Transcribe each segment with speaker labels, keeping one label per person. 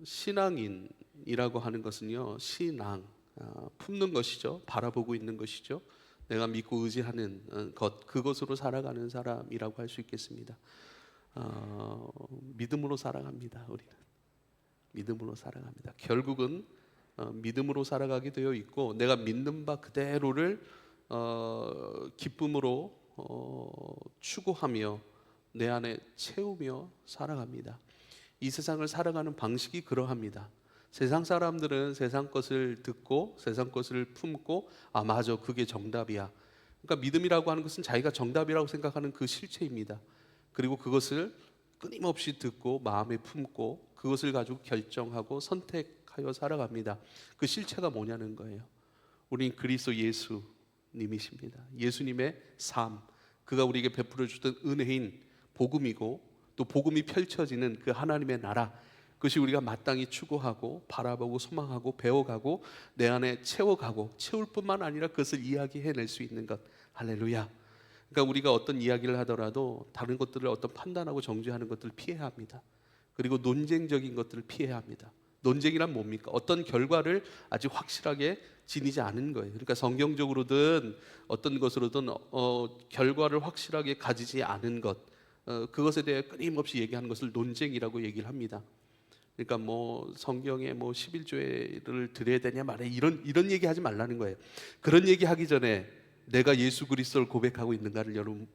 Speaker 1: 신앙인이라고 하는 것은요, 신앙, 품는 것이죠. 바라보고 있는 것이죠. 내가 믿고 의지하는 것, 그것으로 살아가는 사람이라고 할 수 있겠습니다. 믿음으로 살아갑니다. 우리는 믿음으로 살아갑니다. 결국은 믿음으로 살아가게 되어 있고, 내가 믿는 바 그대로를 기쁨으로 추구하며 내 안에 채우며 살아갑니다. 이 세상을 살아가는 방식이 그러합니다. 세상 사람들은 세상 것을 듣고 세상 것을 품고, 아 맞아, 그게 정답이야. 그러니까 믿음이라고 하는 것은 자기가 정답이라고 생각하는 그 실체입니다. 그리고 그것을 끊임없이 듣고 마음에 품고 그것을 가지고 결정하고 선택하여 살아갑니다. 그 실체가 뭐냐는 거예요. 우린 그리스도 예수님이십니다. 예수님의 삶, 그가 우리에게 베풀어 주던 은혜인 복음이고, 또 복음이 펼쳐지는 그 하나님의 나라, 그것이 우리가 마땅히 추구하고 바라보고 소망하고 배워가고 내 안에 채워가고, 채울 뿐만 아니라 그것을 이야기해낼 수 있는 것. 할렐루야. 그러니까 우리가 어떤 이야기를 하더라도 다른 것들을 어떤 판단하고 정죄하는 것들을 피해야 합니다. 그리고 논쟁적인 것들을 피해야 합니다. 논쟁이란 뭡니까? 어떤 결과를 아직 확실하게 지니지 않은 거예요. 그러니까 성경적으로든 어떤 것으로든 결과를 확실하게 가지지 않은 것, 그것에 대해 끊임없이 얘기하는 것을 논쟁이라고 얘기를 합니다. 그러니까 뭐 성경에 뭐 11조를 드려야 되냐 말해, 이런 얘기하지 말라는 거예요. 그런 얘기하기 전에 내가 예수 그리스도를 고백하고 있는가를 여러분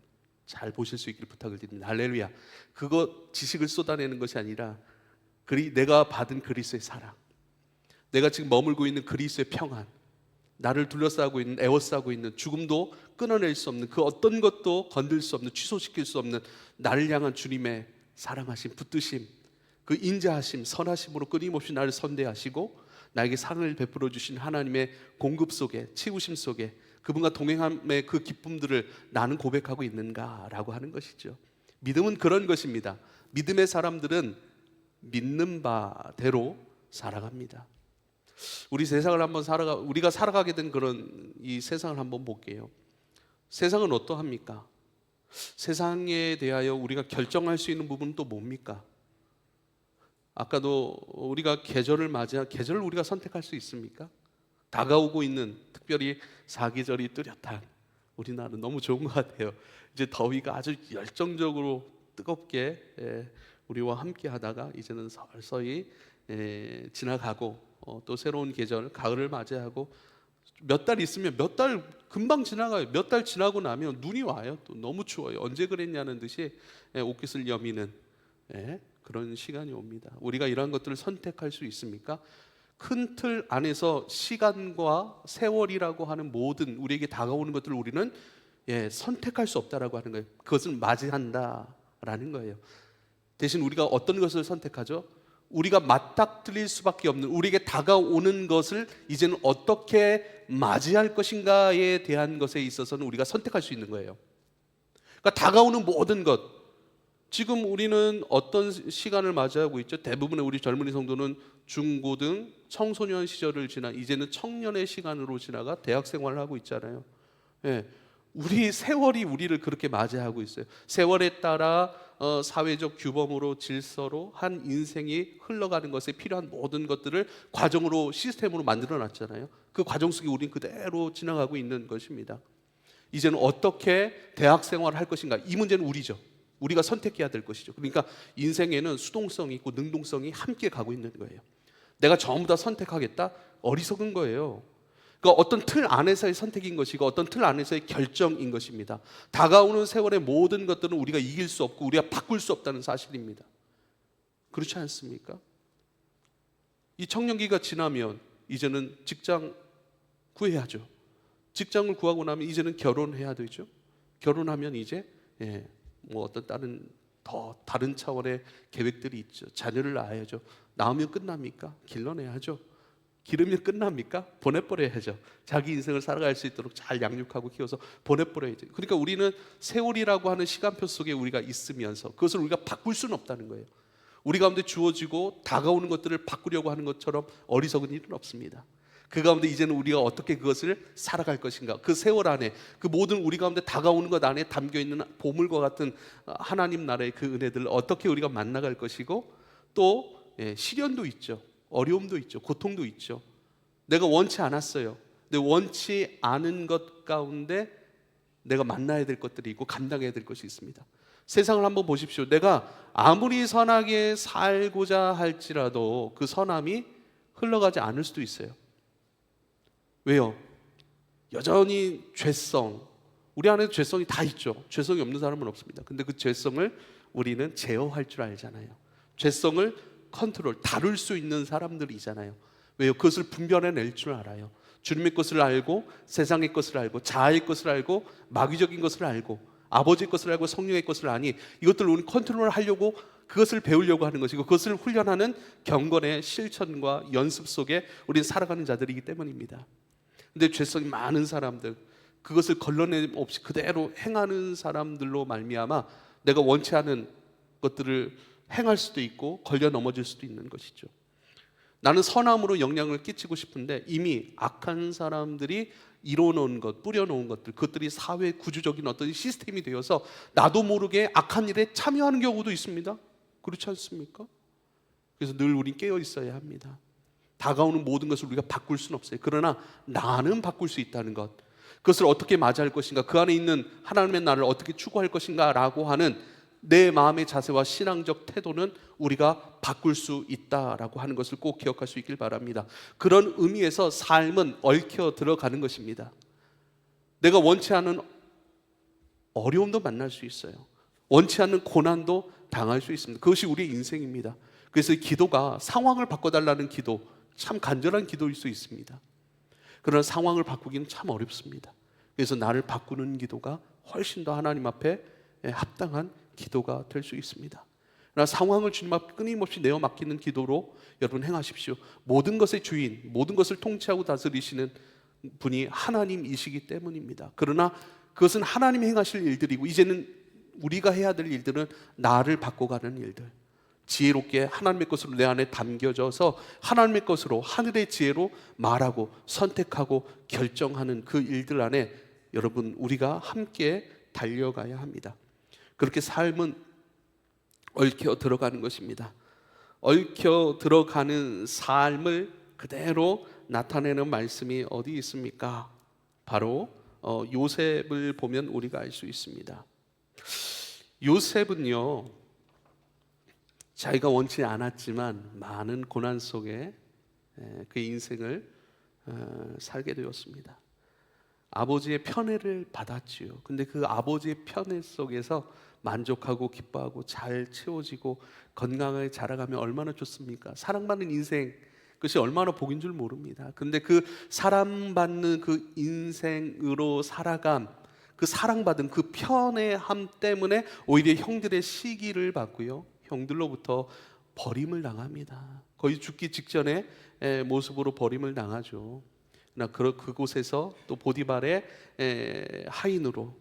Speaker 1: 잘 보실 수 있기를 부탁을 드립니다. 할렐루야. 그거 지식을 쏟아내는 것이 아니라 내가 받은 그리스도의 사랑, 내가 지금 머물고 있는 그리스도의 평안, 나를 둘러싸고 있는, 에워싸고 있는, 죽음도 끊어낼 수 없는, 그 어떤 것도 건들 수 없는, 취소시킬 수 없는 나를 향한 주님의 사랑하심, 붙드심, 그 인자하심, 선하심으로 끊임없이 나를 선대하시고 나에게 상을 베풀어 주신 하나님의 공급 속에, 치우심 속에 그분과 동행함의 그 기쁨들을 나는 고백하고 있는가라고 하는 것이죠. 믿음은 그런 것입니다. 믿음의 사람들은 믿는 바대로 살아갑니다. 우리 세상을 한번 우리가 살아가게 된 그런 이 세상을 한번 볼게요. 세상은 어떠합니까? 세상에 대하여 우리가 결정할 수 있는 부분은 또 뭡니까? 아까도 우리가 계절을 계절을 우리가 선택할 수 있습니까? 다가오고 있는, 특별히 사계절이 뚜렷한 우리나라는 너무 좋은 것 같아요. 이제 더위가 아주 열정적으로 뜨겁게 우리와 함께 하다가 이제는 서서히 지나가고, 또 새로운 계절 가을을 맞이하고, 몇 달 있으면 몇 달 금방 지나가요. 몇 달 지나고 나면 눈이 와요. 또 너무 추워요. 언제 그랬냐는 듯이 옷깃을 여미는 그런 시간이 옵니다. 우리가 이러한 것들을 선택할 수 있습니까? 큰 틀 안에서 시간과 세월이라고 하는 모든 우리에게 다가오는 것들을 우리는 선택할 수 없다라고 하는 거예요. 그것을 맞이한다라는 거예요. 대신 우리가 어떤 것을 선택하죠? 우리가 맞닥뜨릴 수밖에 없는, 우리에게 다가오는 것을 이제는 어떻게 맞이할 것인가에 대한 것에 있어서는 우리가 선택할 수 있는 거예요. 그러니까 다가오는 모든 것, 지금 우리는 어떤 시간을 맞이하고 있죠? 대부분의 우리 젊은이 성도는 중고등, 청소년 시절을 지나 이제는 청년의 시간으로 지나가 대학 생활을 하고 있잖아요. 우리 세월이 우리를 그렇게 맞이하고 있어요. 세월에 따라 사회적 규범으로, 질서로 한 인생이 흘러가는 것에 필요한 모든 것들을 과정으로, 시스템으로 만들어 놨잖아요. 그 과정 속에 우리는 그대로 지나가고 있는 것입니다. 이제는 어떻게 대학 생활을 할 것인가, 이 문제는 우리죠. 우리가 선택해야 될 것이죠. 그러니까 인생에는 수동성이 있고 능동성이 함께 가고 있는 거예요. 내가 전부 다 선택하겠다? 어리석은 거예요. 그러니까 어떤 틀 안에서의 선택인 것이고 어떤 틀 안에서의 결정인 것입니다. 다가오는 세월의 모든 것들은 우리가 이길 수 없고 우리가 바꿀 수 없다는 사실입니다. 그렇지 않습니까? 이 청년기가 지나면 이제는 직장 구해야죠. 직장을 구하고 나면 이제는 결혼해야 되죠. 결혼하면 이제 뭐 어떤 다른 차원의 계획들이 있죠. 자녀를 낳아야죠. 낳으면 끝납니까? 길러내야죠. 기르면 끝납니까? 보내버려야죠. 자기 인생을 살아갈 수 있도록 잘 양육하고 키워서 보내버려야죠. 그러니까 우리는 세월이라고 하는 시간표 속에 우리가 있으면서 그것을 우리가 바꿀 수는 없다는 거예요. 우리 가운데 주어지고 다가오는 것들을 바꾸려고 하는 것처럼 어리석은 일은 없습니다. 그 가운데 이제는 우리가 어떻게 그것을 살아갈 것인가, 그 세월 안에 그 모든 우리 가운데 다가오는 것 안에 담겨있는 보물과 같은 하나님 나라의 그 은혜들을 어떻게 우리가 만나갈 것이고, 또 시련도 있죠. 어려움도 있죠. 고통도 있죠. 내가 원치 않았어요. 근데 원치 않은 것 가운데 내가 만나야 될 것들이 있고 감당해야 될 것이 있습니다. 세상을 한번 보십시오. 내가 아무리 선하게 살고자 할지라도 그 선함이 흘러가지 않을 수도 있어요. 왜요? 여전히 죄성, 우리 안에 죄성이 다 있죠. 죄성이 없는 사람은 없습니다. 근데 그 죄성을 우리는 제어할 줄 알잖아요. 죄성을 다룰 수 있는 사람들이잖아요. 왜요? 그것을 분별해낼 줄 알아요. 주님의 것을 알고, 세상의 것을 알고, 자아의 것을 알고, 마귀적인 것을 알고, 아버지의 것을 알고, 성령의 것을 아니, 이것들을 우리는 컨트롤하려고, 그것을 배우려고 하는 것이고, 그것을 훈련하는 경건의 실천과 연습 속에 우리는 살아가는 자들이기 때문입니다. 근데 죄성이 많은 사람들, 그것을 걸러냄 없이 그대로 행하는 사람들로 말미암아 내가 원치 않은 것들을 행할 수도 있고 걸려 넘어질 수도 있는 것이죠. 나는 선함으로 영향을 끼치고 싶은데 이미 악한 사람들이 이뤄놓은 것, 뿌려놓은 것들, 그것들이 사회 구조적인 어떤 시스템이 되어서 나도 모르게 악한 일에 참여하는 경우도 있습니다. 그렇지 않습니까? 그래서 늘 우린 깨어 있어야 합니다. 다가오는 모든 것을 우리가 바꿀 수는 없어요. 그러나 나는 바꿀 수 있다는 것, 그것을 어떻게 맞이할 것인가, 그 안에 있는 하나님의 나를 어떻게 추구할 것인가 라고 하는 내 마음의 자세와 신앙적 태도는 우리가 바꿀 수 있다라고 하는 것을 꼭 기억할 수 있길 바랍니다. 그런 의미에서 삶은 얽혀 들어가는 것입니다. 내가 원치 않은 어려움도 만날 수 있어요. 원치 않는 고난도 당할 수 있습니다. 그것이 우리의 인생입니다. 그래서 기도가 상황을 바꿔달라는 기도, 참 간절한 기도일 수 있습니다. 그러나 상황을 바꾸기는 참 어렵습니다. 그래서 나를 바꾸는 기도가 훨씬 더 하나님 앞에 합당한 기도가 될 수 있습니다. 그러나 상황을 주님 앞에 끊임없이 내어 맡기는 기도로 여러분 행하십시오. 모든 것의 주인, 모든 것을 통치하고 다스리시는 분이 하나님이시기 때문입니다. 그러나 그것은 하나님이 행하실 일들이고, 이제는 우리가 해야 될 일들은 나를 바꿔가는 일들, 지혜롭게 하나님의 것으로 내 안에 담겨져서 하나님의 것으로, 하늘의 지혜로 말하고 선택하고 결정하는 그 일들 안에 여러분 우리가 함께 달려가야 합니다. 그렇게 삶은 얽혀 들어가는 것입니다. 얽혀 들어가는 삶을 그대로 나타내는 말씀이 어디 있습니까? 바로 요셉을 보면 우리가 알 수 있습니다. 요셉은요, 자기가 원치 않았지만 많은 고난 속에 그의 인생을 살게 되었습니다. 아버지의 편애를 받았지요. 근데 그 아버지의 편애 속에서 만족하고 기뻐하고 잘 채워지고 건강하게 자라가면 얼마나 좋습니까? 사랑받는 인생, 그것이 얼마나 복인 줄 모릅니다. 근데 그 사랑받는 그 인생으로 살아감, 그 사랑받은 그 편애함 때문에 오히려 형들의 시기를 받고요, 형들로부터 버림을 당합니다. 거의 죽기 직전의 모습으로 버림을 당하죠. 그러나 그곳에서 또 보디발의 하인으로,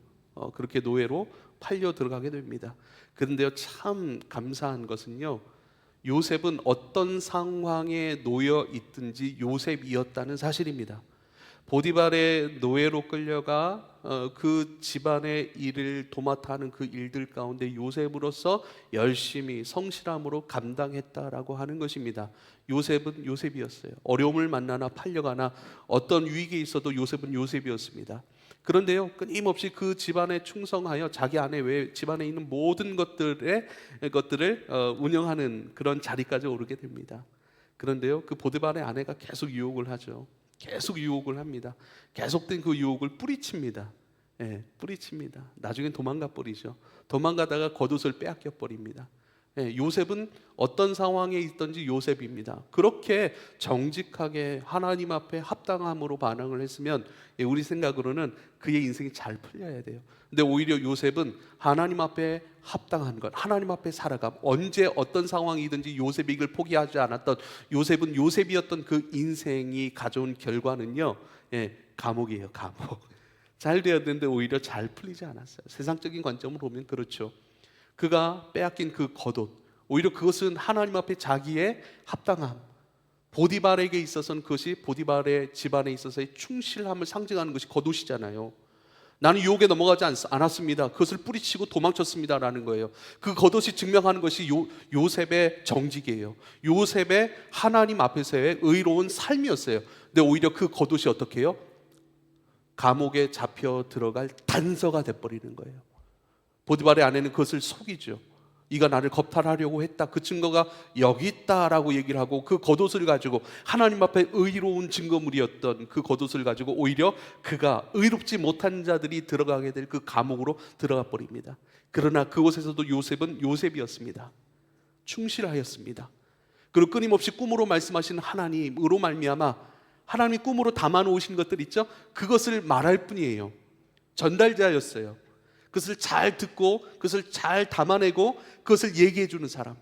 Speaker 1: 그렇게 노예로 팔려 들어가게 됩니다. 그런데요, 참 감사한 것은요, 요셉은 어떤 상황에 놓여 있든지 요셉이었다는 사실입니다. 보디발의 노예로 끌려가 그 집안의 일을 도맡아 하는 그 일들 가운데 요셉으로서 열심히 성실함으로 감당했다라고 하는 것입니다. 요셉은 요셉이었어요. 어려움을 만나나 팔려가나 어떤 위기에 있어도 요셉은 요셉이었습니다. 그런데요, 끊임없이 그 집안에 충성하여 자기 아내 외 집안에 있는 모든 것들을 운영하는 그런 자리까지 오르게 됩니다. 그런데요, 그 보디발의 아내가 계속 유혹을 하죠. 계속 유혹을 합니다. 계속된 그 유혹을 뿌리칩니다. 뿌리칩니다. 나중엔 도망가 버리죠. 도망가다가 겉옷을 빼앗겨 버립니다. 요셉은 어떤 상황에 있든지 요셉입니다. 그렇게 정직하게 하나님 앞에 합당함으로 반응을 했으면 우리 생각으로는 그의 인생이 잘 풀려야 돼요. 근데 오히려 요셉은 하나님 앞에 합당한 것, 하나님 앞에 살아감, 언제 어떤 상황이든지 요셉의 길 포기하지 않았던 요셉은 요셉이었던 그 인생이 가져온 결과는요, 감옥이에요. 감옥. 잘 되어야 되는데 오히려 잘 풀리지 않았어요. 세상적인 관점으로 보면 그렇죠. 그가 빼앗긴 그 겉옷, 오히려 그것은 하나님 앞에 자기의 합당함, 보디발에게 있어서는 그것이 보디발의 집안에 있어서의 충실함을 상징하는 것이 겉옷이잖아요. 나는 유혹에 넘어가지 않았습니다. 그것을 뿌리치고 도망쳤습니다라는 거예요. 그 겉옷이 증명하는 것이 요셉의 정직이에요. 요셉의 하나님 앞에서의 의로운 삶이었어요. 근데 오히려 그 겉옷이 어떻게 해요? 감옥에 잡혀 들어갈 단서가 돼버리는 거예요. 보디발의 아내는 그것을 속이죠. 이가 나를 겁탈하려고 했다. 그 증거가 여기 있다라고 얘기를 하고 그 겉옷을 가지고 하나님 앞에 의로운 증거물이었던 그 겉옷을 가지고 오히려 그가 의롭지 못한 자들이 들어가게 될 그 감옥으로 들어가 버립니다. 그러나 그곳에서도 요셉은 요셉이었습니다. 충실하였습니다. 그리고 끊임없이 꿈으로 말씀하신 하나님으로 말미암아 하나님이 꿈으로 담아놓으신 것들 있죠? 그것을 말할 뿐이에요. 전달자였어요. 그것을 잘 듣고 그것을 잘 담아내고 그것을 얘기해 주는 사람.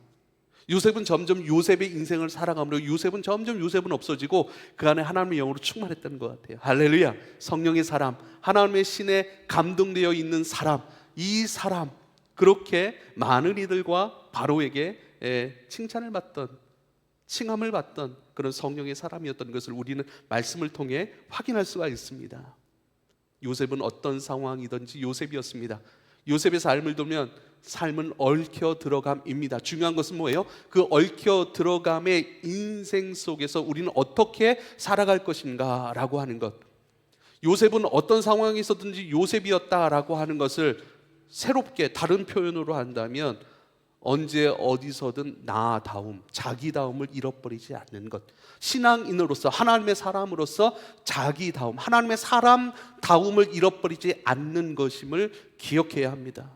Speaker 1: 요셉은 점점 요셉의 인생을 살아가므로 요셉은 점점 요셉은 없어지고 그 안에 하나님의 영으로 충만했다는 것 같아요. 할렐루야. 성령의 사람, 하나님의 신에 감동되어 있는 사람, 이 사람, 그렇게 많은 이들과 바로에게 칭찬을 받던, 칭함을 받던 그런 성령의 사람이었던 것을 우리는 말씀을 통해 확인할 수가 있습니다. 요셉은 어떤 상황이든지 요셉이었습니다. 요셉의 삶을 보면 삶은 얽혀 들어감입니다. 중요한 것은 뭐예요? 그 얽혀 들어감의 인생 속에서 우리는 어떻게 살아갈 것인가 라고 하는 것. 요셉은 어떤 상황에 있었든지 요셉이었다라고 하는 것을 새롭게 다른 표현으로 한다면 언제 어디서든 나다움, 자기다움을 잃어버리지 않는 것. 신앙인으로서 하나님의 사람으로서 자기다움, 하나님의 사람다움을 잃어버리지 않는 것임을 기억해야 합니다.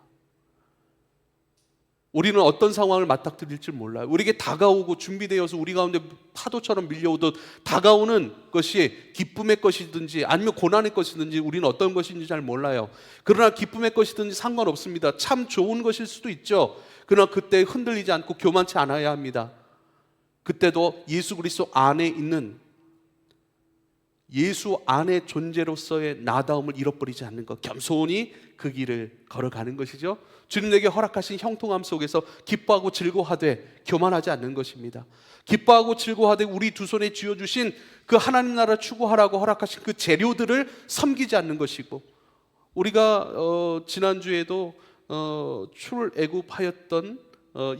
Speaker 1: 우리는 어떤 상황을 맞닥뜨릴지 몰라요. 우리에게 다가오고 준비되어서 우리 가운데 파도처럼 밀려오듯 다가오는 것이 기쁨의 것이든지 아니면 고난의 것이든지 우리는 어떤 것인지 잘 몰라요. 그러나 기쁨의 것이든지 상관없습니다. 참 좋은 것일 수도 있죠. 그러나 그때 흔들리지 않고 교만치 않아야 합니다. 그때도 예수 그리스도 안에 있는 예수 안의 존재로서의 나다움을 잃어버리지 않는 것, 겸손히 그 길을 걸어가는 것이죠. 주님 내게 허락하신 형통함 속에서 기뻐하고 즐거워하되 교만하지 않는 것입니다. 기뻐하고 즐거워하되 우리 두 손에 쥐어주신 그 하나님 나라 추구하라고 허락하신 그 재료들을 섬기지 않는 것이고, 우리가 지난주에도 출애굽하였던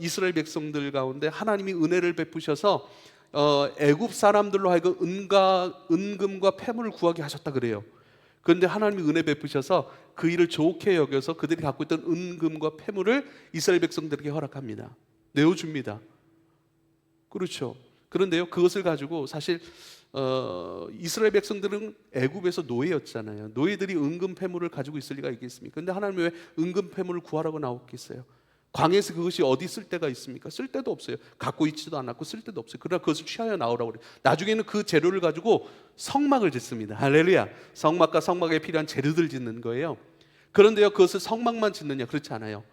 Speaker 1: 이스라엘 백성들 가운데 하나님이 은혜를 베푸셔서 애굽 사람들로 하여금 은금과 폐물을 구하게 하셨다 그래요. 그런데 하나님이 은혜 베푸셔서 그 일을 좋게 여겨서 그들이 갖고 있던 은금과 폐물을 이스라엘 백성들에게 허락합니다. 내어줍니다. 그렇죠. 그런데요, 그것을 가지고 사실 이스라엘 백성들은 애굽에서 노예였잖아요. 노예들이 은금 폐물을 가지고 있을 리가 있겠습니까? 그런데 하나님이 왜 은금 폐물을 구하라고 나왔겠어요? 광야에서 그것이 어디 쓸 데가 있습니까? 쓸 데도 없어요. 갖고 있지도 않았고 쓸 데도 없어요. 그러나 그것을 취하여 나오라고 그래요. 나중에는 그 재료를 가지고 성막을 짓습니다. 할렐루야. 성막과 성막에 필요한 재료들 짓는 거예요. 그런데요, 그것을 성막만 짓느냐? 그렇지 않아요.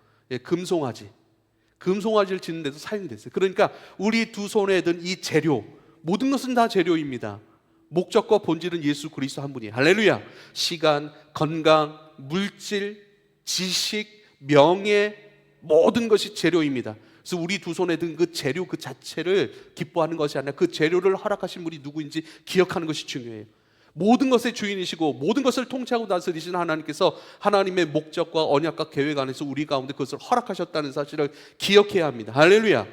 Speaker 1: 금송아지를 짓는 데도 사용됐어요. 그러니까 우리 두 손에 든 이 재료, 모든 것은 다 재료입니다. 목적과 본질은 예수 그리스도 한 분이에요. 할렐루야. 시간, 건강, 물질, 지식, 명예, 모든 것이 재료입니다. 그래서 우리 두 손에 든 그 재료 그 자체를 기뻐하는 것이 아니라 그 재료를 허락하신 분이 누구인지 기억하는 것이 중요해요. 모든 것의 주인이시고 모든 것을 통치하고 다스리신 하나님께서 하나님의 목적과 언약과 계획 안에서 우리 가운데 그것을 허락하셨다는 사실을 기억해야 합니다. 할렐루야.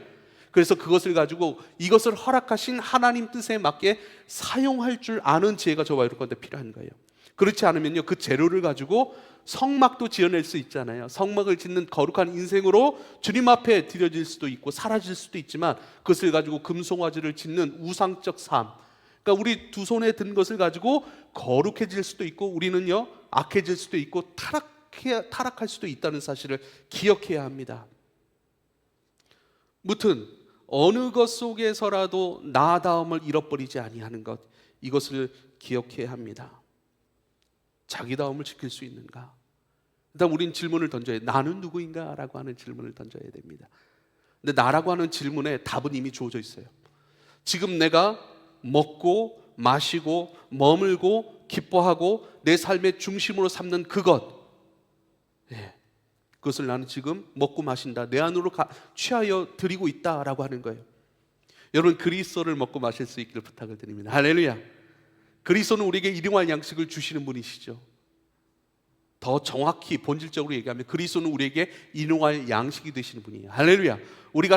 Speaker 1: 그래서 그것을 가지고 이것을 허락하신 하나님 뜻에 맞게 사용할 줄 아는 지혜가 저와 여러분한테 필요한 거예요. 그렇지 않으면요, 그 재료를 가지고 성막도 지어낼 수 있잖아요. 성막을 짓는 거룩한 인생으로 주님 앞에 드려질 수도 있고 사라질 수도 있지만, 그것을 가지고 금송아지를 짓는 우상적 삶, 그러니까 우리 두 손에 든 것을 가지고 거룩해질 수도 있고 우리는요 악해질 수도 있고 타락할 수도 있다는 사실을 기억해야 합니다. 무튼 어느 것 속에서라도 나다움을 잃어버리지 아니하는 것, 이것을 기억해야 합니다. 자기다움을 지킬 수 있는가? 일단 우린 질문을 던져야 해요. 나는 누구인가? 라고 하는 질문을 던져야 됩니다. 근데 나라고 하는 질문에 답은 이미 주어져 있어요. 지금 내가 먹고 마시고 머물고 기뻐하고 내 삶의 중심으로 삼는 그것, 그것을 나는 지금 먹고 마신다, 내 안으로 취하여 드리고 있다라고 하는 거예요. 여러분, 그리스도를 먹고 마실 수 있기를 부탁을 드립니다. 할렐루야. 그리스도는 우리에게 일용할 양식을 주시는 분이시죠. 더 정확히 본질적으로 얘기하면 그리스도는 우리에게 일용할 양식이 되시는 분이에요. 할렐루야. 우리가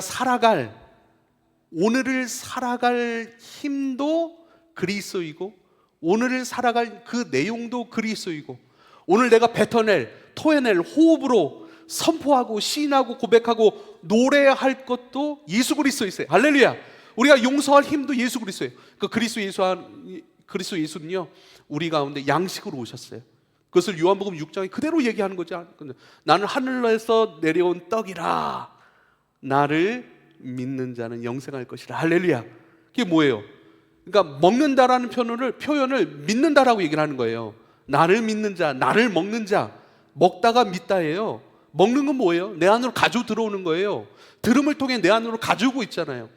Speaker 1: 오늘을 살아갈 힘도 그리스도이고, 오늘을 살아갈 그 내용도 그리스도이고, 오늘 내가 뱉어낼, 토해낼 호흡으로 선포하고 시인하고 고백하고 노래할 것도 예수 그리스도이세요. 할렐루야. 우리가 용서할 힘도 예수 그리스도예요. 그 그리스도 예수는요, 우리 가운데 양식으로 오셨어요. 그것을 요한복음 6장에 그대로 얘기하는 거죠. 나는 하늘에서 내려온 떡이라, 나를 믿는 자는 영생할 것이라. 할렐루야. 그게 뭐예요? 그러니까 먹는다라는 표현을 믿는다라고 얘기를 하는 거예요. 나를 믿는 자, 나를 먹는 자, 먹다가 믿다예요. 먹는 건 뭐예요? 내 안으로 가지고 들어오는 거예요. 들음을 통해 내 안으로 가지고 있잖아요.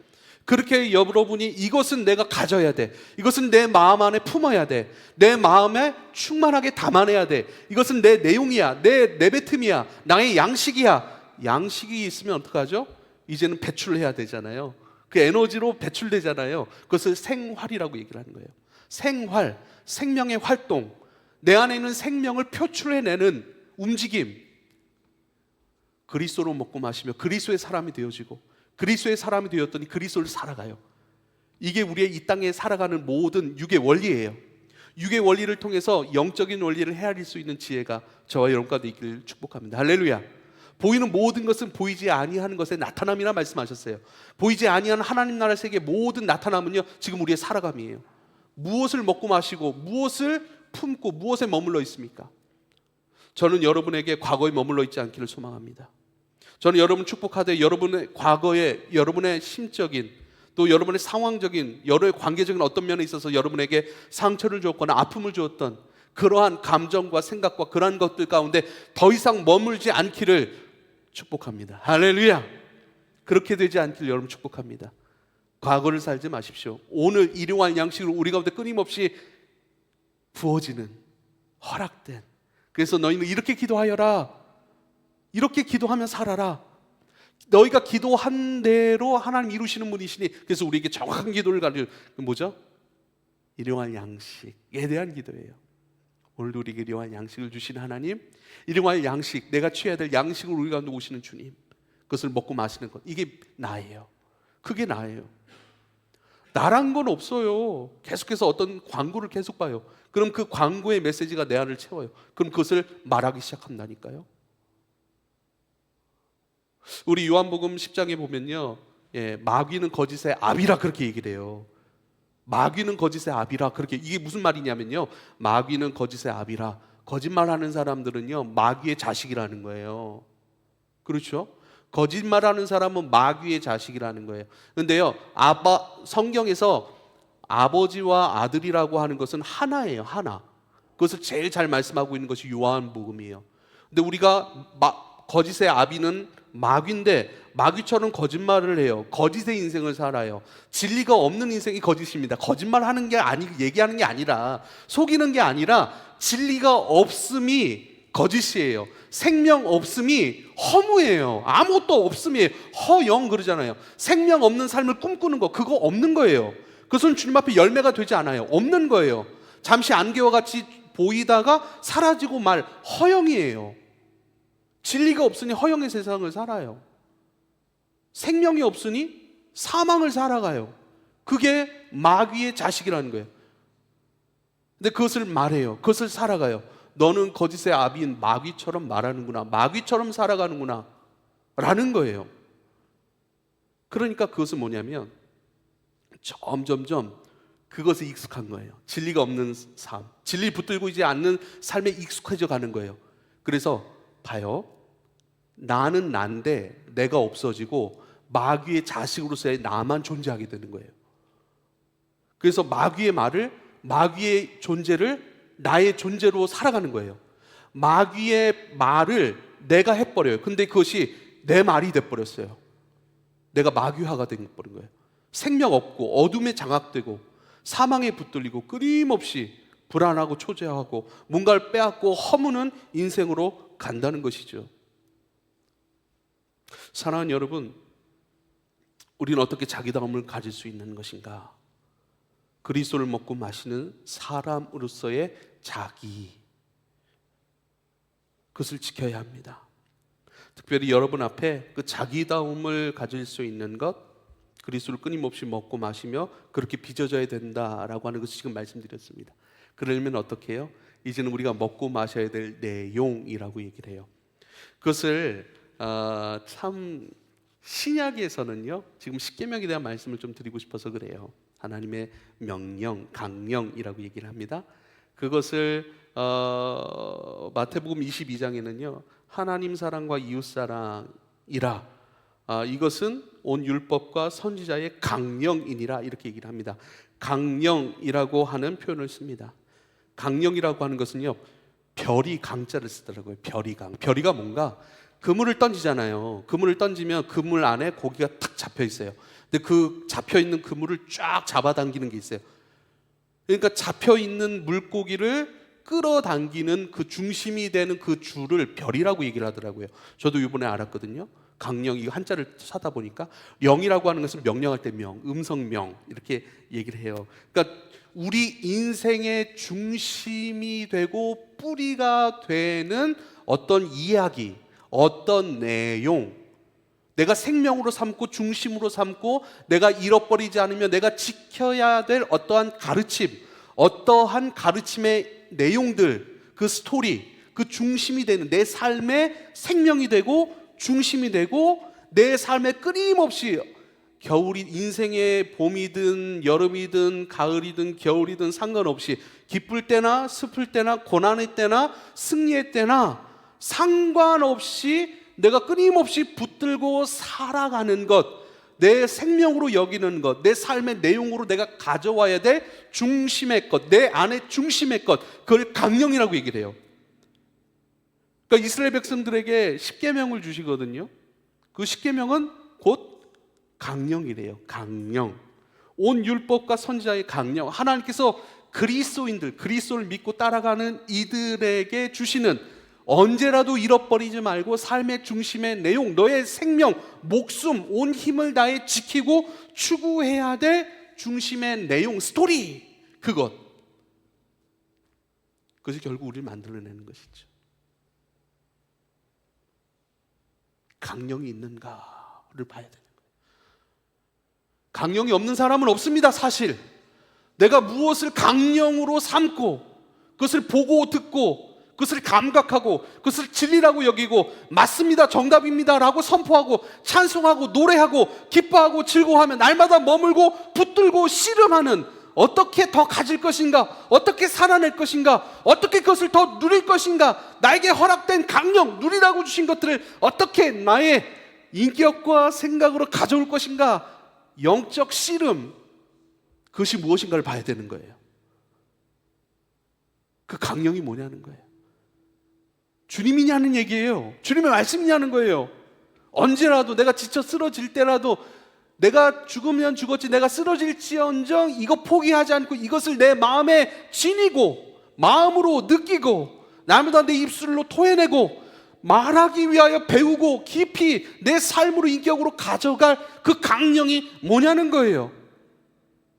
Speaker 1: 그렇게 여러분이 이것은 내가 가져야 돼, 이것은 내 마음 안에 품어야 돼, 내 마음에 충만하게 담아내야 돼, 이것은 내 내용이야, 내 내뱉음이야, 나의 양식이야. 양식이 있으면 어떡하죠? 이제는 배출을 해야 되잖아요. 그 에너지로 배출되잖아요. 그것을 생활이라고 얘기를 하는 거예요. 생활, 생명의 활동, 내 안에 있는 생명을 표출해내는 움직임. 그리스도로 먹고 마시며 그리스도의 사람이 되어지고, 그리스도의 사람이 되었더니 그리스도를 살아가요. 이게 우리의 이 땅에 살아가는 모든 육의 원리예요. 육의 원리를 통해서 영적인 원리를 헤아릴 수 있는 지혜가 저와 여러분 가운데 있기를 축복합니다. 할렐루야. 보이는 모든 것은 보이지 아니하는 것의 나타남이라 말씀하셨어요. 보이지 아니하는 하나님 나라 세계의 모든 나타남은요, 지금 우리의 살아감이에요. 무엇을 먹고 마시고 무엇을 품고 무엇에 머물러 있습니까? 저는 여러분에게 과거에 머물러 있지 않기를 소망합니다. 저는 여러분 축복하되 여러분의 과거에, 여러분의 심적인, 또 여러분의 상황적인, 여러의 관계적인 어떤 면에 있어서 여러분에게 상처를 주었거나 아픔을 주었던 그러한 감정과 생각과 그러한 것들 가운데 더 이상 머물지 않기를 축복합니다. 할렐루야. 그렇게 되지 않기를 여러분 축복합니다. 과거를 살지 마십시오. 오늘 일용할 양식으로 우리 가운데 끊임없이 부어지는, 허락된, 그래서 너희는 이렇게 기도하여라, 이렇게 기도하면 살아라, 너희가 기도한 대로 하나님 이루시는 분이시니, 그래서 우리에게 정확한 기도를 가르쳐, 뭐죠? 일용할 양식에 대한 기도예요. 오늘도 우리에게 일용할 양식을 주신 하나님, 일용할 양식, 내가 취해야 될 양식을 우리 가운데 오시는 주님, 그것을 먹고 마시는 것, 이게 나예요. 그게 나예요. 나란 건 없어요. 계속해서 어떤 광고를 계속 봐요. 그럼 그 광고의 메시지가 내 안을 채워요. 그럼 그것을 말하기 시작한다니까요. 우리 요한복음 10장에 보면요, 마귀는 거짓의 아비라 그렇게 얘기를 해요. 마귀는 거짓의 아비라, 그렇게. 이게 무슨 말이냐면요, 마귀는 거짓의 아비라, 거짓말하는 사람들은요 마귀의 자식이라는 거예요. 그렇죠? 거짓말하는 사람은 마귀의 자식이라는 거예요. 그런데요, 성경에서 아버지와 아들이라고 하는 것은 하나예요. 하나. 그것을 제일 잘 말씀하고 있는 것이 요한복음이에요. 근데 우리가 거짓의 아비는 마귀인데, 마귀처럼 거짓말을 해요. 거짓의 인생을 살아요. 진리가 없는 인생이 거짓입니다. 거짓말하는 게 얘기하는 게 아니라, 속이는 게 아니라, 진리가 없음이 거짓이에요. 생명 없음이 허무예요. 아무것도 없음이에요. 허영 그러잖아요. 생명 없는 삶을 꿈꾸는 거, 그거 없는 거예요. 그것은 주님 앞에 열매가 되지 않아요. 없는 거예요. 잠시 안개와 같이 보이다가 사라지고 말, 허영이에요. 진리가 없으니 허영의 세상을 살아요. 생명이 없으니 사망을 살아가요. 그게 마귀의 자식이라는 거예요. 근데 그것을 말해요. 그것을 살아가요. 너는 거짓의 아비인 마귀처럼 말하는구나, 마귀처럼 살아가는구나 라는 거예요. 그러니까 그것은 뭐냐면 점점점 그것에 익숙한 거예요. 진리가 없는 삶, 진리 붙들고 있지 않는 삶에 익숙해져 가는 거예요. 그래서 봐요, 나는 난데 내가 없어지고 마귀의 자식으로서의 나만 존재하게 되는 거예요. 그래서 마귀의 존재를 나의 존재로 살아가는 거예요. 마귀의 말을 내가 해버려요. 근데 그것이 내 말이 돼버렸어요. 내가 마귀화가 돼버린 거예요. 생명 없고 어둠에 장악되고 사망에 붙들리고 끊임없이 불안하고 초조하고 뭔가를 빼앗고 허무는 인생으로 간다는 것이죠. 사랑하는 여러분, 우리는 어떻게 자기다움을 가질 수 있는 것인가? 그리스도를 먹고 마시는 사람으로서의 자기. 그것을 지켜야 합니다. 특별히 여러분 앞에 그 자기다움을 가질 수 있는 것, 그리스도를 끊임없이 먹고 마시며 그렇게 빚어져야 된다라고 하는 것을 지금 말씀드렸습니다. 그러려면 어떻게 해요? 이제는 우리가 먹고 마셔야 될 내용이라고 얘기를 해요. 그것을 참 신약에서는요, 지금 십계명에 대한 말씀을 좀 드리고 싶어서 그래요. 하나님의 명령, 강령이라고 얘기를 합니다. 그것을 마태복음 22장에는요 하나님 사랑과 이웃 사랑이라, 이것은 온 율법과 선지자의 강령이니라 이렇게 얘기를 합니다. 강령이라고 하는 표현을 씁니다. 강령이라고 하는 것은요, 별이 강자를 쓰더라고요. 별이 강. 별이가 뭔가 그물을 던지잖아요. 그물을 던지면 그물 안에 고기가 탁 잡혀 있어요. 근데 그 잡혀 있는 그물을 쫙 잡아당기는 게 있어요. 그러니까 잡혀 있는 물고기를 끌어당기는 그 중심이 되는 그 줄을 별이라고 얘기를 하더라고요. 저도 이번에 알았거든요. 강령, 이 한자를 찾다 보니까 영이라고 하는 것은 명령할 때 명, 음성명 이렇게 얘기를 해요. 그러니까 우리 인생의 중심이 되고 뿌리가 되는 어떤 이야기, 어떤 내용, 내가 생명으로 삼고 중심으로 삼고 내가 잃어버리지 않으면 내가 지켜야 될 어떠한 가르침, 어떠한 가르침의 내용들, 그 스토리, 그 중심이 되는 내 삶의 생명이 되고 중심이 되고 내 삶에 끊임없이 겨울이 인생의 봄이든 여름이든 가을이든 겨울이든 상관없이 기쁠 때나 슬플 때나 고난의 때나 승리의 때나 상관없이 내가 끊임없이 붙들고 살아가는 것, 내 생명으로 여기는 것, 내 삶의 내용으로 내가 가져와야 될 중심의 것, 내 안의 중심의 것, 그걸 강령이라고 얘기를 해요. 그러니까 이스라엘 백성들에게 십계명을 주시거든요. 그 십계명은 곧 강령이래요. 강령. 온 율법과 선지자의 강령. 하나님께서 그리스도인들, 그리스도를 믿고 따라가는 이들에게 주시는, 언제라도 잃어버리지 말고 삶의 중심의 내용, 너의 생명, 목숨, 온 힘을 다해 지키고 추구해야 될 중심의 내용, 스토리, 그것이 결국 우리를 만들어내는 것이죠. 강령이 있는가를 봐야 되는 거예요. 강령이 없는 사람은 없습니다. 사실 내가 무엇을 강령으로 삼고 그것을 보고 듣고 그것을 감각하고 그것을 진리라고 여기고 맞습니다, 정답입니다 라고 선포하고 찬송하고 노래하고 기뻐하고 즐거워하며 날마다 머물고 붙들고 씨름하는, 어떻게 더 가질 것인가, 어떻게 살아낼 것인가, 어떻게 그것을 더 누릴 것인가, 나에게 허락된 강령, 누리라고 주신 것들을 어떻게 나의 인격과 생각으로 가져올 것인가, 영적 씨름, 그것이 무엇인가를 봐야 되는 거예요. 그 강령이 뭐냐는 거예요. 주님이냐는 얘기예요. 주님의 말씀이냐는 거예요. 언제라도 내가 지쳐 쓰러질 때라도, 내가 죽으면 죽었지 내가 쓰러질지언정 이거 포기하지 않고 이것을 내 마음에 지니고 마음으로 느끼고 날마다 내 입술로 토해내고 말하기 위하여 배우고 깊이 내 삶으로 인격으로 가져갈 그 강령이 뭐냐는 거예요.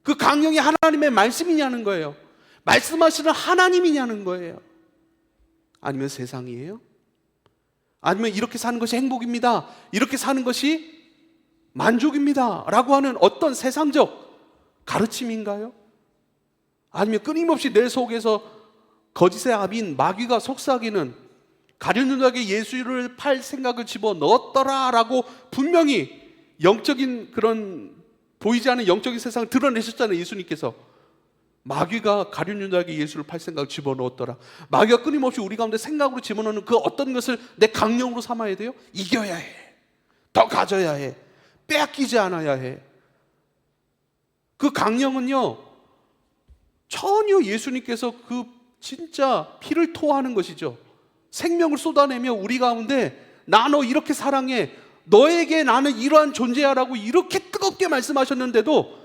Speaker 1: 그 강령이 하나님의 말씀이냐는 거예요. 말씀하시는 하나님이냐는 거예요. 아니면 세상이에요? 아니면 이렇게 사는 것이 행복입니다, 이렇게 사는 것이 만족입니다 라고 하는 어떤 세상적 가르침인가요? 아니면 끊임없이 내 속에서 거짓의 아비인 마귀가 속삭이는, 가룟유다에게 예수를 팔 생각을 집어넣었더라 라고 분명히 영적인 그런 보이지 않는 영적인 세상을 드러내셨잖아요. 예수님께서 마귀가 가룟유다에게 예수를 팔 생각을 집어넣었더라. 마귀가 끊임없이 우리 가운데 생각으로 집어넣는 그 어떤 것을 내 강령으로 삼아야 돼요? 이겨야 해, 더 가져야 해, 빼앗기지 않아야 해. 그 강령은요, 전혀 예수님께서 그 진짜 피를 토하는 것이죠. 생명을 쏟아내며 우리 가운데 나 너 이렇게 사랑해, 너에게 나는 이러한 존재야라고 이렇게 뜨겁게 말씀하셨는데도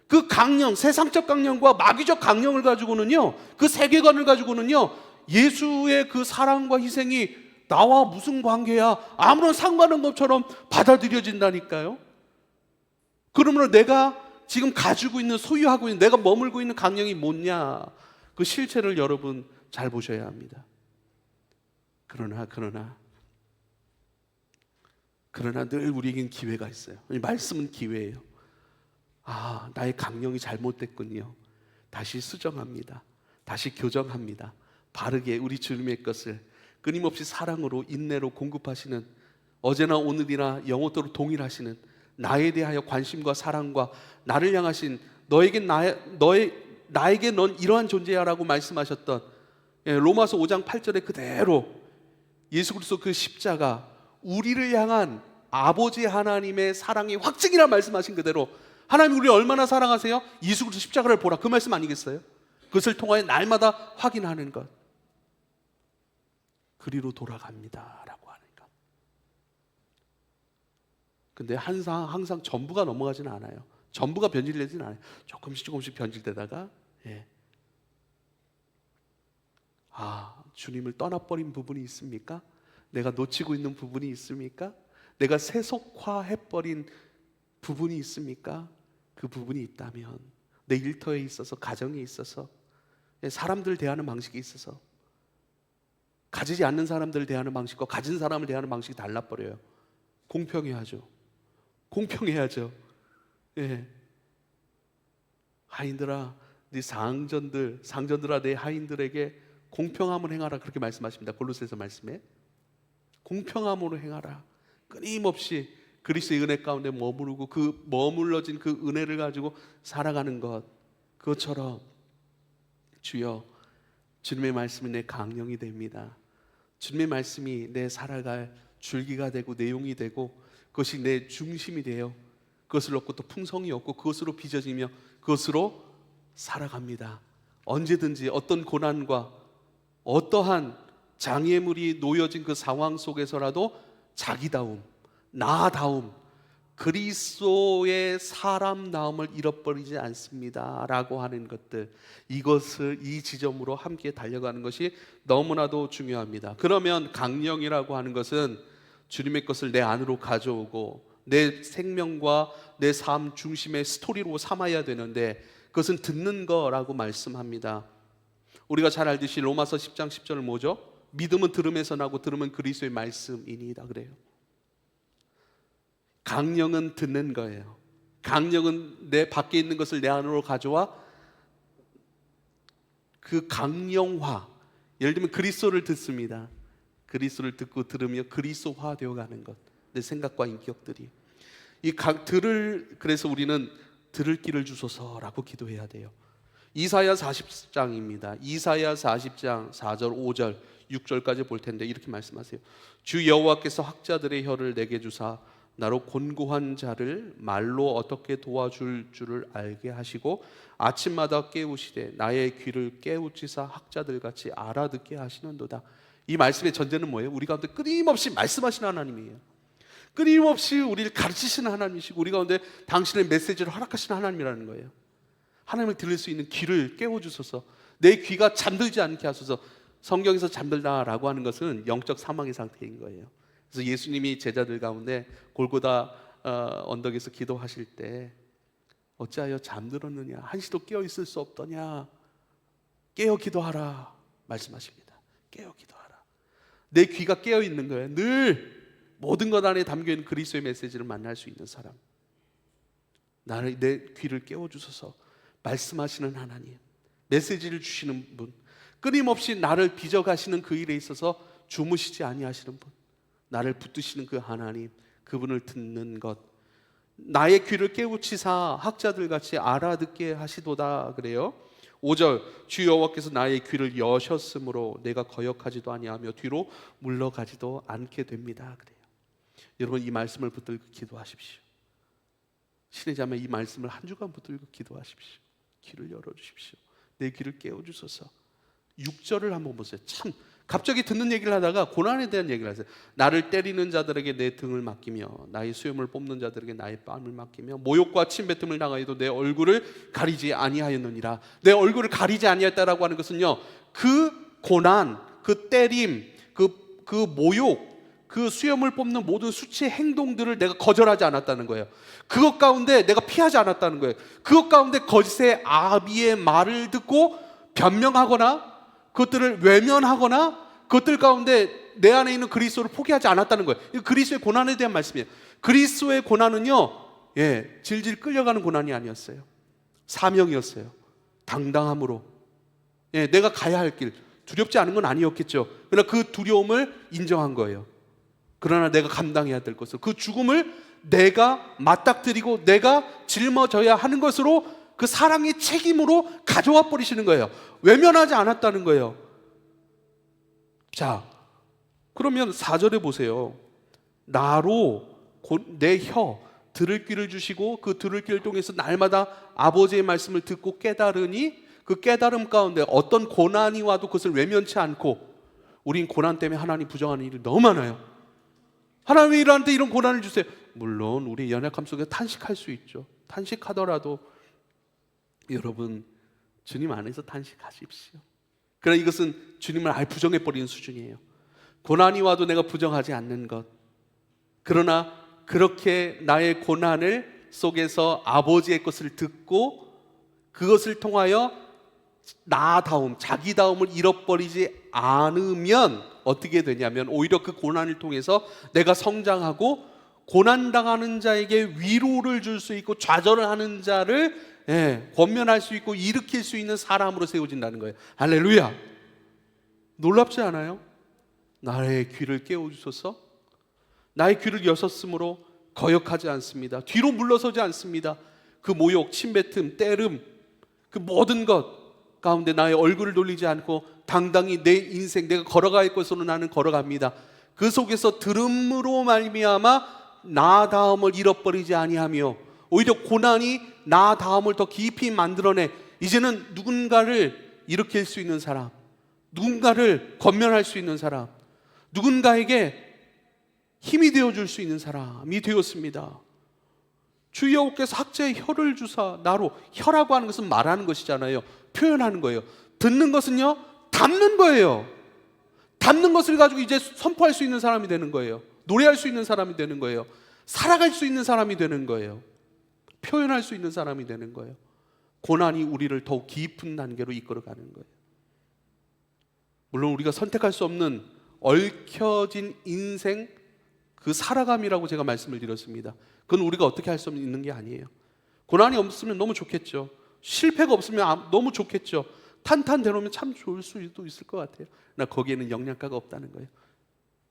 Speaker 1: 그 강령, 세상적 강령과 마귀적 강령을 가지고는요, 그 세계관을 가지고는요, 예수의 그 사랑과 희생이 나와 무슨 관계야, 아무런 상관없는 것처럼 받아들여진다니까요. 그러므로 내가 지금 가지고 있는, 소유하고 있는, 내가 머물고 있는 강령이 뭐냐, 그 실체를 여러분 잘 보셔야 합니다. 그러나 늘 우리에겐 기회가 있어요. 이 말씀은 기회예요. 나의 강령이 잘못됐군요. 다시 수정합니다. 다시 교정합니다. 바르게 우리 주님의 것을 끊임없이 사랑으로 인내로 공급하시는, 어제나 오늘이나 영원토록 동일하시는, 나에 대하여 관심과 사랑과 나를 향하신, 나에게 넌 이러한 존재야라고 말씀하셨던 로마서 5장 8절에 그대로 예수 그리스도 그 십자가, 우리를 향한 아버지 하나님의 사랑의 확증이라 말씀하신 그대로 하나님 우리를 얼마나 사랑하세요? 예수 그리스도 십자가를 보라, 그 말씀 아니겠어요? 그것을 통하여 날마다 확인하는 것, 그리로 돌아갑니다 라고 하는 것. 근데 항상 전부가 넘어가지는 않아요. 전부가 변질되지는 않아요. 조금씩 변질되다가 주님을 떠나버린 부분이 있습니까? 내가 놓치고 있는 부분이 있습니까? 내가 세속화해버린 부분이 있습니까? 그 부분이 있다면 내 일터에 있어서, 가정에 있어서, 사람들 대하는 방식에 있어서 가지지 않는 사람들을 대하는 방식과 가진 사람을 대하는 방식이 달라버려요. 공평해야죠. 하인들아, 네 상전들아, 내 하인들에게 공평함을 행하라, 그렇게 말씀하십니다. 골로새서 말씀에 공평함으로 행하라. 끊임없이 그리스도의 은혜 가운데 머무르고 그 머물러진 그 은혜를 가지고 살아가는 것, 그것처럼 주여, 주님의 말씀이 내 강령이 됩니다. 주님의 말씀이 내 살아갈 줄기가 되고 내용이 되고 그것이 내 중심이 되어 그것을 얻고 또 풍성이 얻고 그것으로 빚어지며 그것으로 살아갑니다. 언제든지 어떤 고난과 어떠한 장애물이 놓여진 그 상황 속에서라도 자기다움, 나다움, 그리스도의 사람다움을 잃어버리지 않습니다 라고 하는 것들, 이것을 이 지점으로 함께 달려가는 것이 너무나도 중요합니다. 그러면 강령이라고 하는 것은 주님의 것을 내 안으로 가져오고 내 생명과 내 삶 중심의 스토리로 삼아야 되는데, 그것은 듣는 거라고 말씀합니다. 우리가 잘 알듯이 로마서 10장 10절은 뭐죠? 믿음은 들음에서 나고 들음은 그리스도의 말씀이니이다 그래요. 강령은 듣는 거예요. 강령은 내 밖에 있는 것을 내 안으로 가져와 그 강령화, 예를 들면 그리스도를 듣습니다. 그리스도를 듣고 들으며 그리스도화 되어가는 것, 내 생각과 인격들이 그래서 우리는 들을 길을 주소서라고 기도해야 돼요. 이사야 40장입니다. 이사야 40장 4절 5절 6절까지 볼 텐데 이렇게 말씀하세요. 주 여호와께서 학자들의 혀를 내게 주사 나로 곤고한 자를 말로 어떻게 도와줄 줄을 알게 하시고 아침마다 깨우시되 나의 귀를 깨우치사 학자들같이 알아듣게 하시는도다. 이 말씀의 전제는 뭐예요? 우리 가운데 끊임없이 말씀하시는 하나님이에요. 끊임없이 우리를 가르치시는 하나님이시고 우리 가운데 당신의 메시지를 허락하시는 하나님이라는 거예요. 하나님을 들을 수 있는 귀를 깨워주소서. 내 귀가 잠들지 않게 하소서. 성경에서 잠들다라고 하는 것은 영적 사망의 상태인 거예요. 그래서 예수님이 제자들 가운데 골고다 언덕에서 기도하실 때 어찌하여 잠들었느냐, 한시도 깨어 있을 수 없더냐, 깨어 기도하라 말씀하십니다. 깨어 기도하라. 내 귀가 깨어 있는 거예요. 늘 모든 것 안에 담겨있는 그리스도의 메시지를 만날 수 있는 사람, 내 귀를 깨워주소서. 말씀하시는 하나님, 메시지를 주시는 분, 끊임없이 나를 빚어가시는 그 일에 있어서 주무시지 아니하시는 분, 나를 붙드시는 그 하나님, 그분을 듣는 것, 나의 귀를 깨우치사 학자들같이 알아듣게 하시도다 그래요. 5절, 주 여호와께서 나의 귀를 여셨으므로 내가 거역하지도 아니하며 뒤로 물러가지도 않게 됩니다 그래요. 여러분, 이 말씀을 붙들고 기도하십시오. 신의 자매, 이 말씀을 한 주간 붙들고 기도하십시오. 귀를 열어주십시오. 내 귀를 깨워주소서. 6절을 한번 보세요. 참 갑자기 듣는 얘기를 하다가 고난에 대한 얘기를 하세요. 나를 때리는 자들에게 내 등을 맡기며 나의 수염을 뽑는 자들에게 나의 뺨을 맡기며 모욕과 침뱉음을 당하여도 내 얼굴을 가리지 아니하였느니라. 내 얼굴을 가리지 아니했다라고 하는 것은요, 그 고난, 그 때림, 그 모욕, 그 수염을 뽑는 모든 수치의 행동들을 내가 거절하지 않았다는 거예요. 그것 가운데 내가 피하지 않았다는 거예요. 그것 가운데 거짓의 아비의 말을 듣고 변명하거나 그것들을 외면하거나 그것들 가운데 내 안에 있는 그리스도를 포기하지 않았다는 거예요. 이거 그리스도의 고난에 대한 말씀이에요. 그리스도의 고난은요, 질질 끌려가는 고난이 아니었어요. 사명이었어요. 당당함으로, 내가 가야 할 길, 두렵지 않은 건 아니었겠죠. 그러나 그 두려움을 인정한 거예요. 그러나 내가 감당해야 될 것을, 그 죽음을 내가 맞닥뜨리고 내가 짊어져야 하는 것으로 그 사랑의 책임으로 가져와 버리시는 거예요. 외면하지 않았다는 거예요. 자, 그러면 4절에 보세요. 나로 내 혀 들을 귀를 주시고 그 들을 귀를 통해서 날마다 아버지의 말씀을 듣고 깨달으니, 그 깨달음 가운데 어떤 고난이 와도 그것을 외면치 않고, 우린 고난 때문에 하나님 부정하는 일이 너무 많아요. 하나님 왜 우리한테 이런 고난을 주세요? 물론 우리 연약함 속에 탄식할 수 있죠. 탄식하더라도 여러분, 주님 안에서 탄식하십시오. 그러나 이것은 주님을 부정해버리는 수준이에요. 고난이 와도 내가 부정하지 않는 것, 그러나 그렇게 나의 고난을 속에서 아버지의 것을 듣고 그것을 통하여 나다움, 자기다움을 잃어버리지 않으면 어떻게 되냐면, 오히려 그 고난을 통해서 내가 성장하고 고난당하는 자에게 위로를 줄 수 있고 좌절을 하는 자를 권면할 수 있고 일으킬 수 있는 사람으로 세워진다는 거예요. 할렐루야. 놀랍지 않아요? 나의 귀를 깨워주소서. 나의 귀를 여셨으므로 거역하지 않습니다. 뒤로 물러서지 않습니다. 그 모욕, 침뱉음, 때름, 그 모든 것 가운데 나의 얼굴을 돌리지 않고 당당히 내 인생, 내가 걸어갈 것으로 나는 걸어갑니다. 그 속에서 들음으로 말미암아 나다움을 잃어버리지 아니하며, 오히려 고난이 나다움을 더 깊이 만들어내 이제는 누군가를 일으킬 수 있는 사람, 누군가를 권면할 수 있는 사람, 누군가에게 힘이 되어줄 수 있는 사람이 되었습니다. 주 여호와께서 학자의 혀를 주사, 나로, 혀라고 하는 것은 말하는 것이잖아요. 표현하는 거예요. 듣는 것은요, 담는 거예요. 담는 것을 가지고 이제 선포할 수 있는 사람이 되는 거예요. 노래할 수 있는 사람이 되는 거예요. 살아갈 수 있는 사람이 되는 거예요. 표현할 수 있는 사람이 되는 거예요. 고난이 우리를 더욱 깊은 단계로 이끌어가는 거예요. 물론 우리가 선택할 수 없는 얽혀진 인생, 그 살아감이라고 제가 말씀을 드렸습니다. 그건 우리가 어떻게 할 수 있는 게 아니에요. 고난이 없으면 너무 좋겠죠. 실패가 없으면 너무 좋겠죠. 탄탄대로면 참 좋을 수도 있을 것 같아요. 그러나 거기에는 영양가가 없다는 거예요.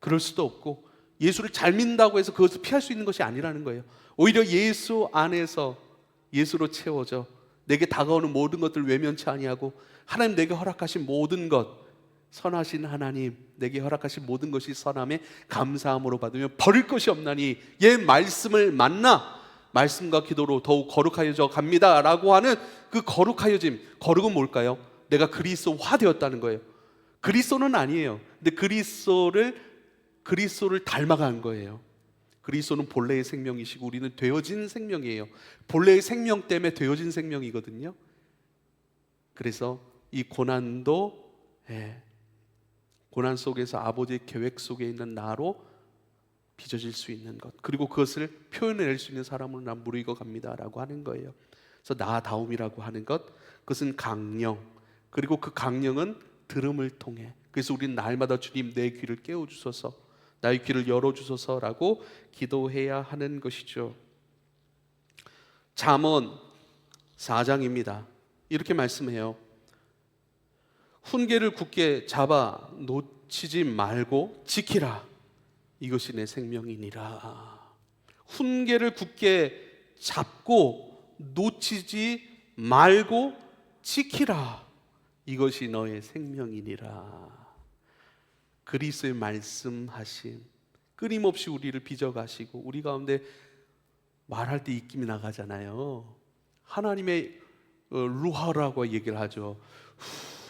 Speaker 1: 그럴 수도 없고, 예수를 잘 믿는다고 해서 그것을 피할 수 있는 것이 아니라는 거예요. 오히려 예수 안에서 예수로 채워져 내게 다가오는 모든 것들을 외면치 아니하고, 하나님 내게 허락하신 모든 것, 선하신 하나님 내게 허락하신 모든 것이 선함에 감사함으로 받으며 버릴 것이 없나니 옛 말씀을 만나 말씀과 기도로 더욱 거룩하여져 갑니다 라고 하는 그 거룩하여짐. 거룩은 뭘까요? 내가 그리스도화 되었다는 거예요. 그리스도는 아니에요. 근데 그리스도를 닮아간 거예요. 그리스도는 본래의 생명이시고 우리는 되어진 생명이에요. 본래의 생명 때문에 되어진 생명이거든요. 그래서 이 고난도 고난 속에서 아버지의 계획 속에 있는 나로 빚어질 수 있는 것, 그리고 그것을 표현해낼 수 있는 사람으로 난 무르익어 갑니다라고 하는 거예요. 그래서 나다움이라고 하는 것, 그것은 강령, 그리고 그 강령은 들음을 통해. 그래서 우리는 날마다 주님 내 귀를 깨워주소서, 나의 귀를 열어주소서라고 기도해야 하는 것이죠. 잠언 4장입니다. 이렇게 말씀해요. 훈계를 굳게 잡아 놓치지 말고 지키라. 이것이 내 생명이니라. 훈계를 굳게 잡고 놓치지 말고 지키라. 이것이 너의 생명이니라. 그리스도의 말씀하신, 끊임없이 우리를 빚어가시고 우리 가운데 말할 때 입김이 나가잖아요. 하나님의 루하라고 얘기를 하죠.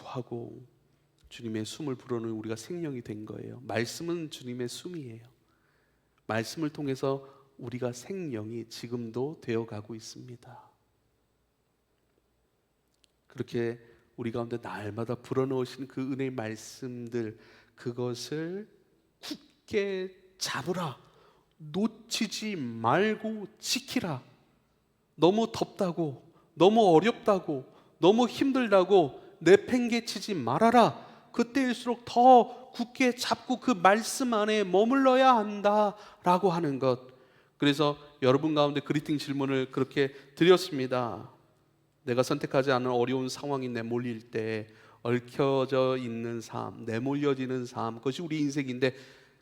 Speaker 1: 하고 주님의 숨을 불어넣은 우리가 생명이 된 거예요. 말씀은 주님의 숨이에요. 말씀을 통해서 우리가 생명이 지금도 되어가고 있습니다. 그렇게 우리 가운데 날마다 불어넣으신 그 은혜의 말씀들, 그것을 굳게 잡으라. 놓치지 말고 지키라. 너무 덥다고, 너무 어렵다고, 너무 힘들다고 내팽개치지 말아라. 그때일수록 더 굳게 잡고 그 말씀 안에 머물러야 한다라고 하는 것. 그래서 여러분 가운데 그리팅 질문을 그렇게 드렸습니다. 내가 선택하지 않은 어려운 상황이 내몰릴 때 얽혀져 있는 삶, 내몰려지는 삶, 그것이 우리 인생인데,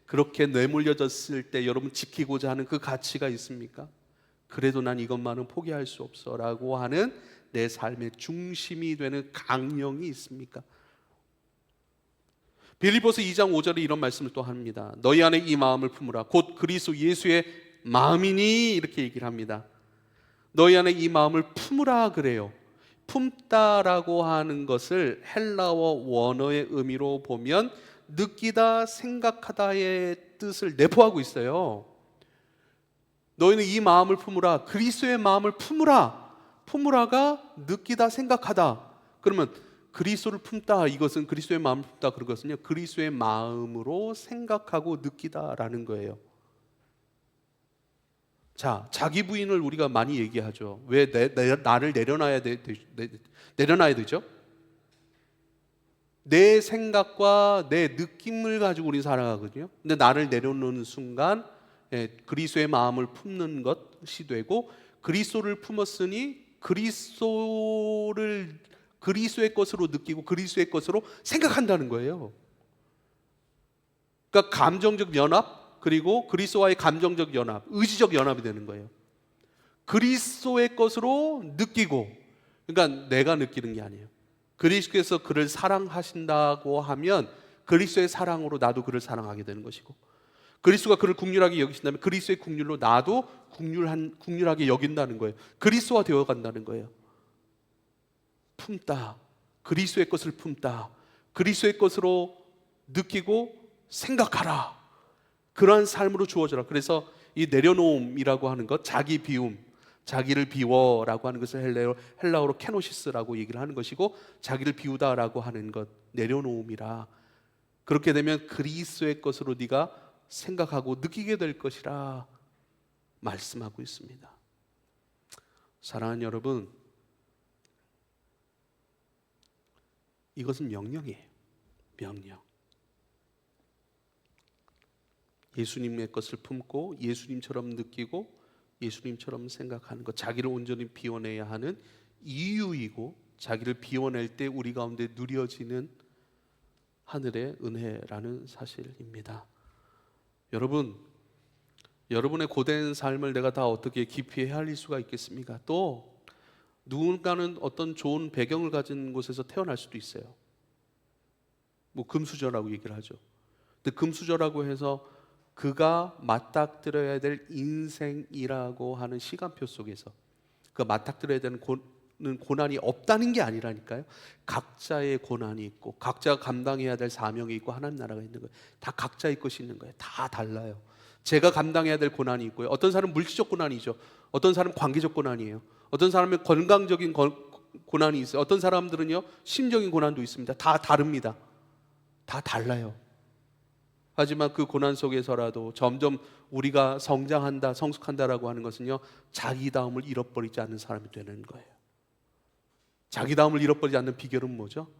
Speaker 1: 그렇게 내몰려졌을 때 여러분 지키고자 하는 그 가치가 있습니까? 그래도 난 이것만은 포기할 수 없어 라고 하는 내 삶의 중심이 되는 강령이 있습니까? 빌립보서 2장 5절에 이런 말씀을 또 합니다. 너희 안에 이 마음을 품으라 곧 그리스도 예수의 마음이니, 이렇게 얘기를 합니다. 너희 안에 이 마음을 품으라 그래요. 품다라고 하는 것을 헬라어 원어의 의미로 보면 느끼다, 생각하다의 뜻을 내포하고 있어요. 너희는 이 마음을 품으라, 그리스도의 마음을 품으라. 품으라가 느끼다, 생각하다. 그러면 그리스도를 품다, 이것은 그리스도의 마음을 품다, 그것은요 그리스도의 마음으로 생각하고 느끼다라는 거예요. 자, 자기 부인을 우리가 많이 얘기하죠. 왜 나를 내려놔야 되죠? 내 생각과 내 느낌을 가지고 우리는 살아가거든요. 근데 나를 내려놓는 순간 그리스도의 마음을 품는 것이 되고, 그리스도를 품었으니 그리스도의 것으로 느끼고 그리스도의 것으로 생각한다는 거예요. 그러니까 감정적 연합, 그리고 그리스도와의 감정적 연합, 의지적 연합이 되는 거예요. 그리스도의 것으로 느끼고, 그러니까 내가 느끼는 게 아니에요. 그리스도께서 그를 사랑하신다고 하면 그리스도의 사랑으로 나도 그를 사랑하게 되는 것이고, 그리스도가 그를 국률하게 여기신다면 그리스도의 국률로 나도 국률하게 여긴다는 거예요. 그리스도와 되어 간다는 거예요. 품다, 그리스도의 것을 품다, 그리스도의 것으로 느끼고 생각하라. 그러한 삶으로 주어져라. 그래서 이 내려놓음이라고 하는 것, 자기 비움, 자기를 비워라고 하는 것을 헬라어로 케노시스라고 얘기를 하는 것이고, 자기를 비우다라고 하는 것, 내려놓음이라. 그렇게 되면 그리스도의 것으로 네가 생각하고 느끼게 될 것이라 말씀하고 있습니다. 사랑하는 여러분, 이것은 명령이에요. 명령. 예수님의 것을 품고 예수님처럼 느끼고 예수님처럼 생각하는 것, 자기를 온전히 비워내야 하는 이유이고, 자기를 비워낼 때 우리 가운데 누려지는 하늘의 은혜라는 사실입니다. 여러분, 여러분의 고된 삶을 내가 다 어떻게 깊이 헤아릴 수가 있겠습니까? 또 누군가는 어떤 좋은 배경을 가진 곳에서 태어날 수도 있어요. 뭐 금수저라고 얘기를 하죠. 근데 금수저라고 해서 그가 맞닥뜨려야 될 인생이라고 하는 시간표 속에서 그 맞닥뜨려야 되는 고난이 없다는 게 아니라니까요. 각자의 고난이 있고 각자가 감당해야 될 사명이 있고 하나님 나라가 있는 거예요. 다 각자의 것이 있는 거예요. 다 달라요. 제가 감당해야 될 고난이 있고요. 어떤 사람은 물질적 고난이죠. 어떤 사람은 관계적 고난이에요. 어떤 사람은 건강적인 고난이 있어요. 어떤 사람들은요 심적인 고난도 있습니다. 다 다릅니다. 다 달라요. 하지만 그 고난 속에서라도 점점 우리가 성장한다, 성숙한다라고 하는 것은요 자기다움을 잃어버리지 않는 사람이 되는 거예요. 자기다움을 잃어버리지 않는 비결은 뭐죠?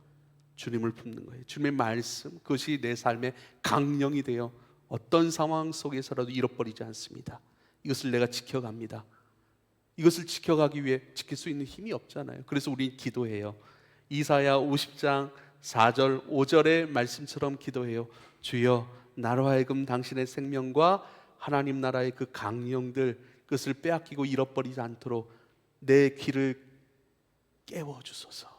Speaker 1: 주님을 품는 거예요. 주님의 말씀, 그것이 내 삶의 강령이 되어 어떤 상황 속에서라도 잃어버리지 않습니다. 이것을 내가 지켜갑니다. 이것을 지켜가기 위해 지킬 수 있는 힘이 없잖아요. 그래서 우리 기도해요. 이사야 50장 4절 5절의 말씀처럼 기도해요. 주여, 나로 하여금 당신의 생명과 하나님 나라의 그 강령들, 그것을 빼앗기고 잃어버리지 않도록 내 귀를 깨워주소서.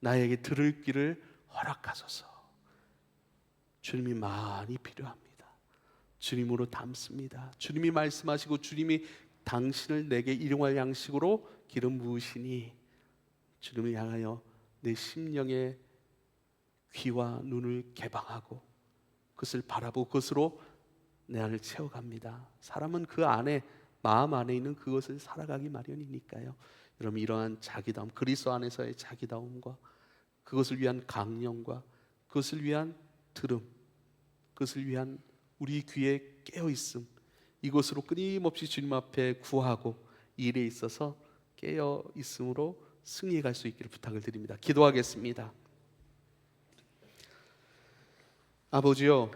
Speaker 1: 나에게 들을 귀를 허락하소서. 주님이 많이 필요합니다. 주님으로 담습니다. 주님이 말씀하시고 주님이 당신을 내게 일용할 양식으로 기름 부으시니 주님을 향하여 내 심령의 귀와 눈을 개방하고 그것을 바라보고 그것으로 내 안을 채워갑니다. 사람은 그 안에, 마음 안에 있는 그것을 살아가기 마련이니까요. 여러분, 이러한 자기다움, 그리스도 안에서의 자기다움과 그것을 위한 강령과 그것을 위한 들음, 그것을 위한 우리 귀에 깨어있음, 이것으로 끊임없이 주님 앞에 구하고 일에 있어서 깨어있음으로 승리해 갈 수 있기를 부탁을 드립니다. 기도하겠습니다. 아버지요,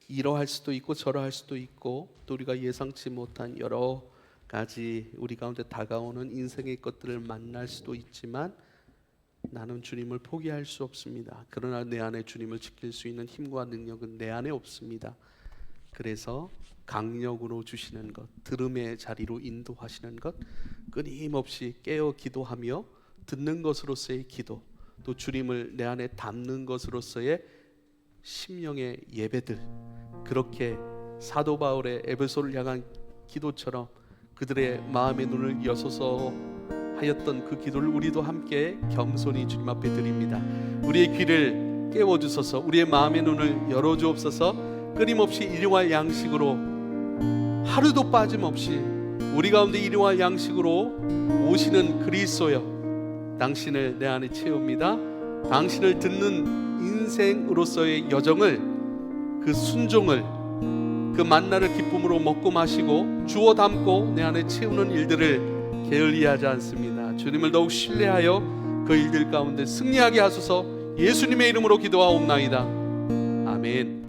Speaker 1: 이러할 수도 있고 저러할 수도 있고 또 우리가 예상치 못한 여러 가지 우리 가운데 다가오는 인생의 것들을 만날 수도 있지만 나는 주님을 포기할 수 없습니다. 그러나 내 안에 주님을 지킬 수 있는 힘과 능력은 내 안에 없습니다. 그래서 강력으로 주시는 것, 들음의 자리로 인도하시는 것, 끊임없이 깨어 기도하며 듣는 것으로서의 기도, 또 주님을 내 안에 담는 것으로서의 심령의 예배들, 그렇게 사도 바울의 에베소를 향한 기도처럼 그들의 마음의 눈을 여소서 하였던 그 기도를 우리도 함께 겸손히 주님 앞에 드립니다. 우리의 귀를 깨워주소서, 우리의 마음의 눈을 열어주옵소서. 끊임없이 일용할 양식으로 하루도 빠짐없이 우리 가운데 일용할 양식으로 오시는 그리스도여, 당신을 내 안에 채웁니다. 당신을 듣는 인생으로서의 여정을, 그 순종을, 그 만나를 기쁨으로 먹고 마시고 주워 담고 내 안에 채우는 일들을 게을리하지 않습니다. 주님을 더욱 신뢰하여 그 일들 가운데 승리하게 하소서. 예수님의 이름으로 기도하옵나이다. 아멘.